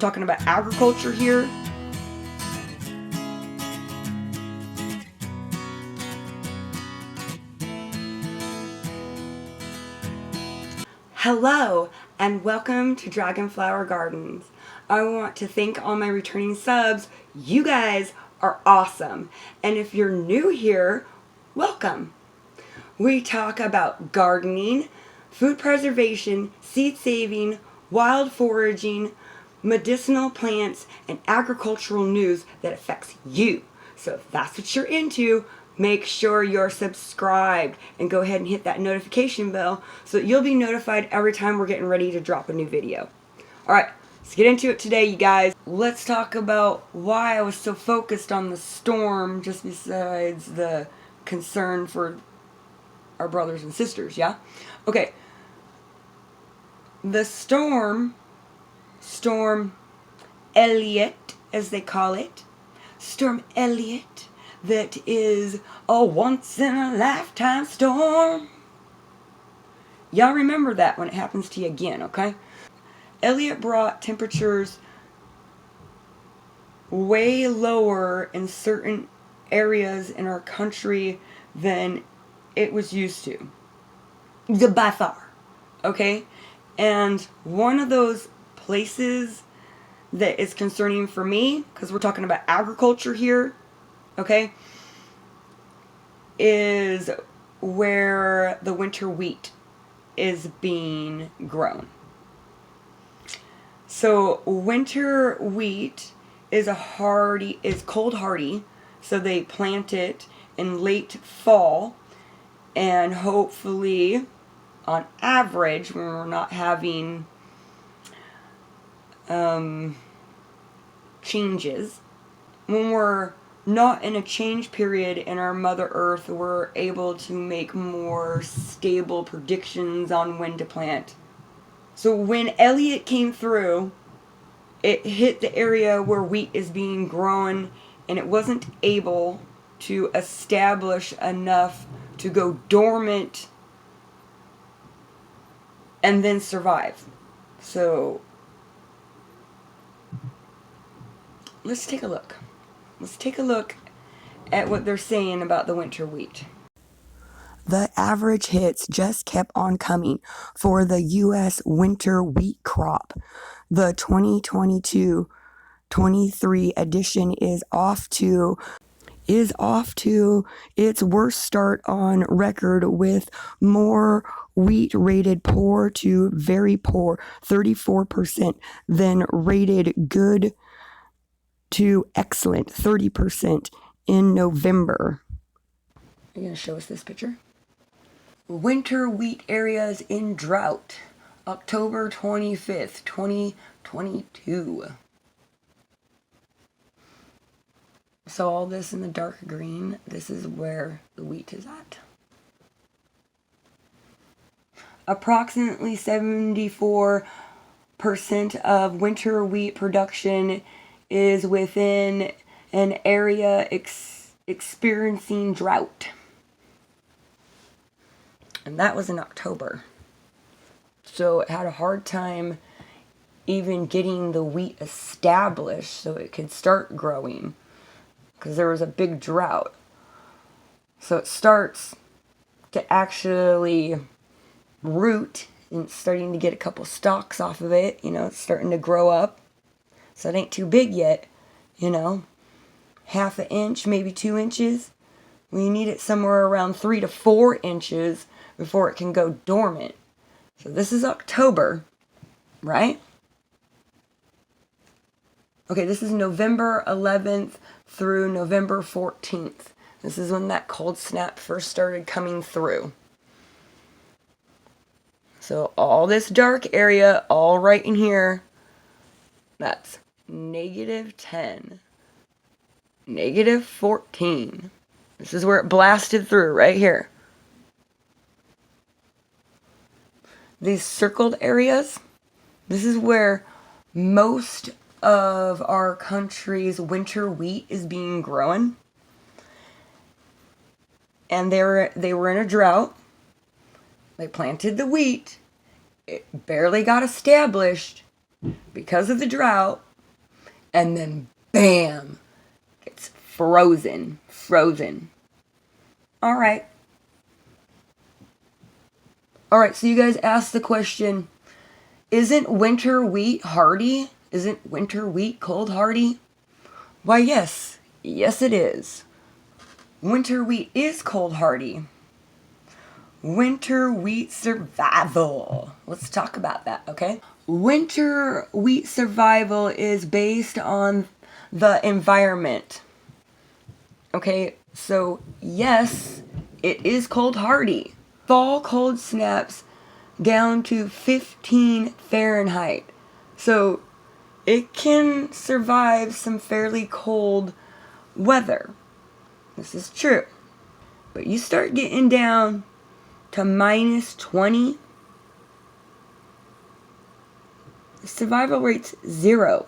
Talking about agriculture here. Hello and welcome to Dragonflower Gardens. I want to thank all my returning subs. You guys are awesome. And if you're new here, welcome. We talk about gardening, food preservation, seed saving, wild foraging, medicinal plants, and agricultural news that affects you. So if that's what you're into, make sure you're subscribed and go ahead and hit that notification bell so that you'll be notified every time we're getting ready to drop a new video. Alright, let's get into it today, you guys. Let's talk about why I was so focused on the storm, just besides the concern for our brothers and sisters, yeah? Okay. The storm Elliott, as they call it, Storm Elliott, that is a once-in-a-lifetime storm. Y'all remember that when it happens to you again, okay? Elliott brought temperatures way lower in certain areas in our country than it was used to. By far, okay? And one of those places that is concerning for me, because we're talking about agriculture here, okay, is where the winter wheat is being grown. So winter wheat is cold hardy, so they plant it in late fall, and hopefully, on average, when we're not having changes, when we're not in a change period in our Mother Earth, we're able to make more stable predictions on when to plant. So when Elliott came through, it hit the area where wheat is being grown, and it wasn't able to establish enough to go dormant and then survive. So let's take a look. Let's take a look at what they're saying about the winter wheat. The average hits just kept on coming for the U.S. winter wheat crop. The 2022-23 edition is off to its worst start on record, with more wheat rated poor to very poor, 34%, than rated good to excellent, 30%, in November. Are you going to show us this picture? Winter wheat areas in drought, October 25th, 2022. So all this in the dark green, this is where the wheat is at. Approximately 74% of winter wheat production is within an area experiencing drought. And that was in October. So it had a hard time even getting the wheat established so it could start growing, because there was a big drought. So it starts to actually root, and it's starting to get a couple stalks off of it. You know, it's starting to grow up. So it ain't too big yet, you know, half an inch, maybe 2 inches. We need it somewhere around 3 to 4 inches before it can go dormant. So this is October, right? Okay, this is November 11th through November 14th. This is when that cold snap first started coming through. So all this dark area, all right in here, that's -10, -14. This is where it blasted through, right here. These circled areas, this is where most of our country's winter wheat is being grown. And they were in a drought. They planted the wheat. It barely got established because of the drought. and then bam, it's frozen. Alright. Alright, so you guys asked the question, isn't winter wheat hardy? Isn't winter wheat cold hardy? Why, yes. Yes, it is. Winter wheat is cold hardy. Winter wheat survival. Let's talk about that, okay? Winter wheat survival is based on the environment. Okay, so yes, it is cold hardy. Fall cold snaps down to 15 Fahrenheit. So it can survive some fairly cold weather. This is true. But you start getting down to minus 20, the survival rate's 0.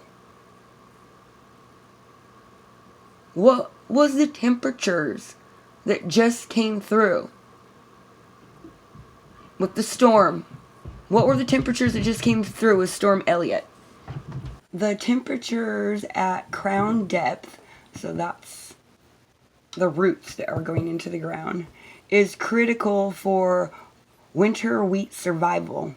What was the temperatures that just came through with the storm? What were the temperatures that just came through with Storm Elliott? The temperatures at crown depth, so that's the roots that are going into the ground, is critical for winter wheat survival.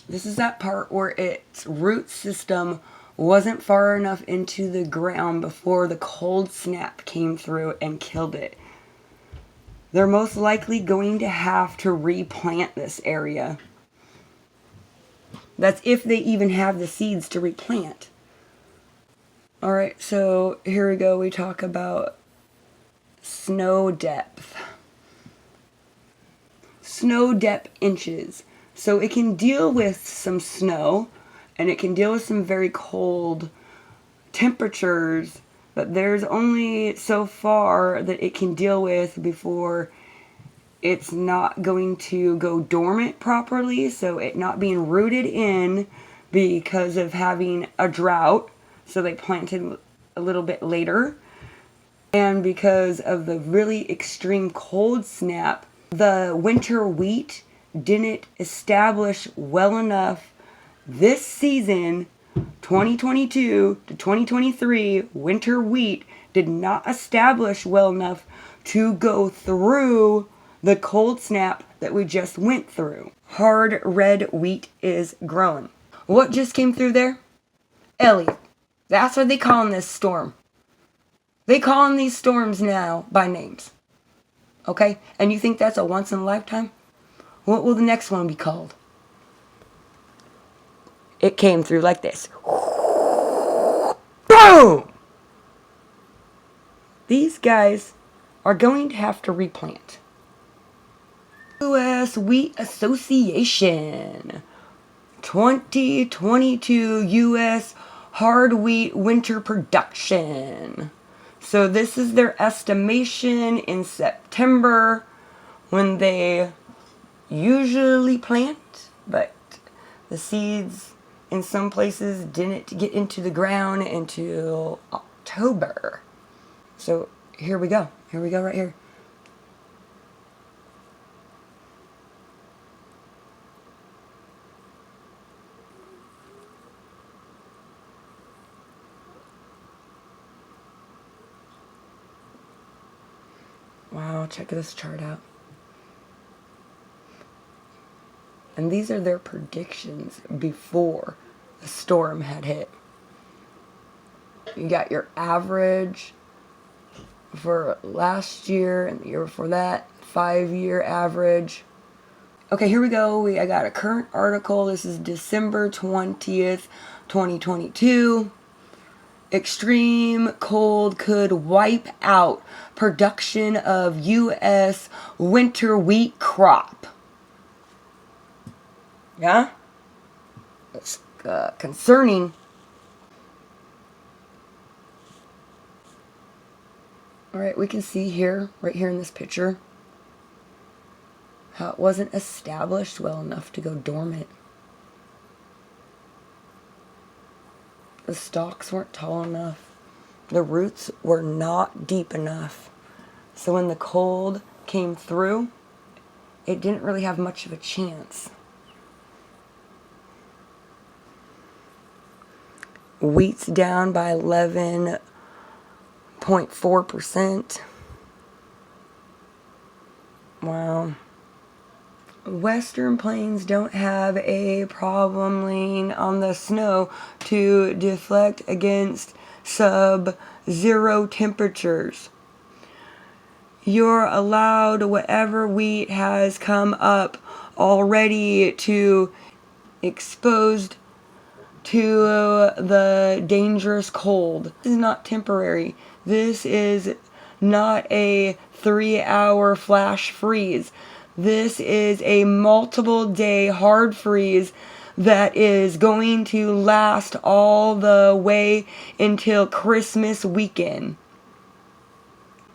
This is that part where its root system wasn't far enough into the ground before the cold snap came through and killed it. They're most likely going to have to replant this area. That's if they even have the seeds to replant. Alright, so here we go. We talk about snow depth. Snow depth inches. So it can deal with some snow, and it can deal with some very cold temperatures, but there's only so far that it can deal with before it's not going to go dormant properly, so it not being rooted in because of having a drought, so they planted a little bit later, and because of the really extreme cold snap, the winter wheat didn't establish well enough this season. 2022 to 2023 winter wheat did not establish well enough to go through the cold snap that we just went through. Hard red wheat is growing. What just came through there? Elliot. That's what they call in this storm. They call these storms now by names. Okay? And you think that's a once in a lifetime? What will the next one be called? It came through like this. Boom! These guys are going to have to replant. U.S. Wheat Association 2022 U.S. hard wheat winter production. So this is their estimation in September when they usually plant, but the seeds in some places didn't get into the ground until October. So here we go. Here we go right here. Wow, check this chart out. And these are their predictions before the storm had hit. You got your average for last year and the year before that, 5-year average. Okay, here we go. I got a current article. This is December 20th, 2022. Extreme cold could wipe out production of U.S. winter wheat crop. Yeah? It's concerning. Alright, we can see here, right here in this picture, how it wasn't established well enough to go dormant. The stalks weren't tall enough. The roots were not deep enough. So when the cold came through, it didn't really have much of a chance. Wheat's down by 11.4%. Wow. Western plains don't have a problem laying on the snow to deflect against sub-zero temperatures. You're allowed whatever wheat has come up already to exposed to the dangerous cold. This is not temporary. This is not a 3-hour flash freeze. This is a multiple day hard freeze that is going to last all the way until Christmas weekend.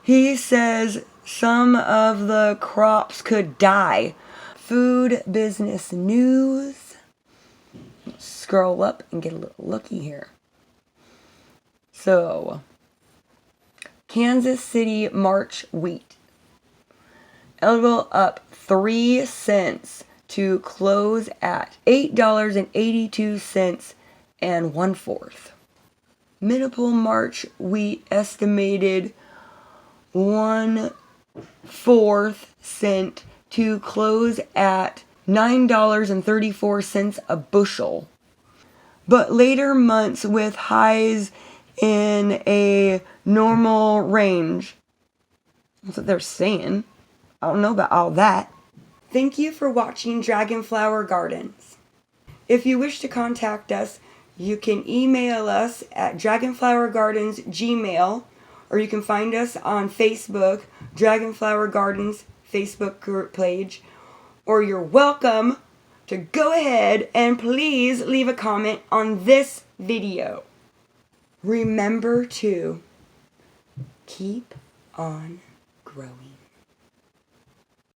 He says some of the crops could die. Food business news. Scroll up and get a little looky here. So, Kansas City March wheat. Elliott up 3 cents to close at $8.82 and 1/4. Minneapolis March wheat estimated 1/4 cent to close at $9.34 a bushel. But later months with highs in a normal range. That's what they're saying. I don't know about all that. Thank you for watching Dragonflower Gardens. If you wish to contact us, you can email us at dragonflowergardensgmail, or you can find us on Facebook, Dragonflower Gardens Facebook group page, or you're welcome to go ahead and please leave a comment on this video. Remember to keep on growing.